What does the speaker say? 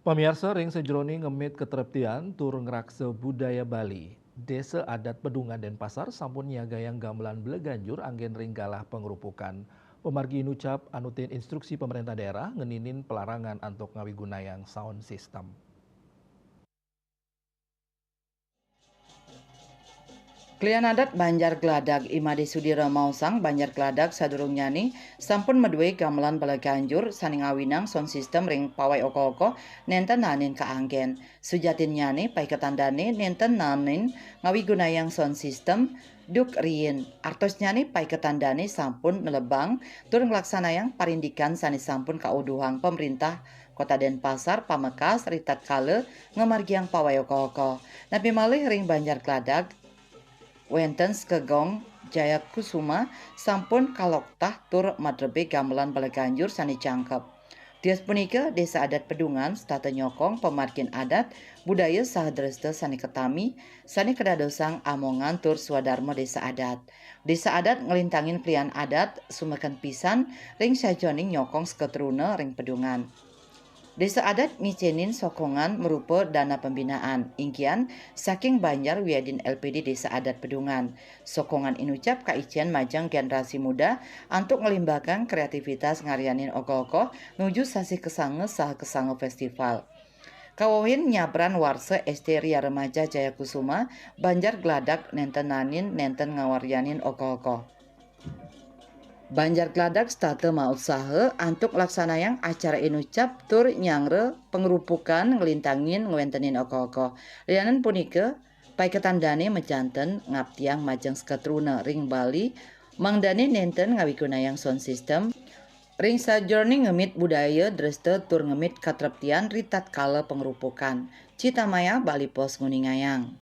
Pemirsa ring sejroning ngemit ketereptian tur ngrakse budaya Bali. Desa adat Pedungan Denpasar sampun niagayang gamelan Bleganjur anggen ring galah pengerupukan. Pemargi nucap anutin instruksi pemerintah daerah ngeninin pelarangan antuk ngawigunayang sound system. Klian adat Banjar Geladak Imade Sudira Mausang Banjar Geladak sadurung nyani sampun medue gamelan Balaganjur saning awinang sound system ring pawai oko-oko nenten nanin kaanggen. Sujatin nyani pai ketandane nenten nanin ngawi gunayang sound system duk rien. Artos nyani pai ketandane sampun nelebang tur ngelaksanayang parindikan sani sampun kauduhang pemerintah Kota Denpasar Pamekas Ritat Kale ngemargiang pawai oko-oko. Nabi malih ring Banjar Geladak wenten Skegong Jayakusuma sampun kaloktah tur madrebe gamelan Balaganjur sani cangkep. Tias punika Desa Adat Pedungan stata nyokong pemargin adat budaya sahadreste sani ketami sani kedadosang amongan tur swadarma Desa Adat. Desa Adat ngelintangin klian adat sumekan pisan ring sajoning nyokong sketruna ring Pedungan. Desa adat micenin sokongan merupa dana pembinaan. Ingkian saking Banjar Wiadin LPD Desa Adat Pedungan. Sokongan inucap kaician majang generasi muda untuk ngelimbahkan kreativitas ngarianin ogo-ogo nuju sasi kesange sah kesange festival. Kawohin nyabran warse Esteria Remaja Jayakusuma Banjar Geladak nenten nanin nenten ngawaryanin ogo-ogo. Banjar Geladak state mau usaha antuk laksanayang acara inucap tur nyangre pengerupukan ngelintangin ngewentenin oko-oko. Lianan punika pai ketandane mejanten ngaptiang majeng sketruna ring Bali mangdane nenten ngawigunayang sound system ring sajroning ngemit budaya dreste tur ngemit katreptian ritat kala pengerupukan. Citamaya Bali Pos Nguningayang.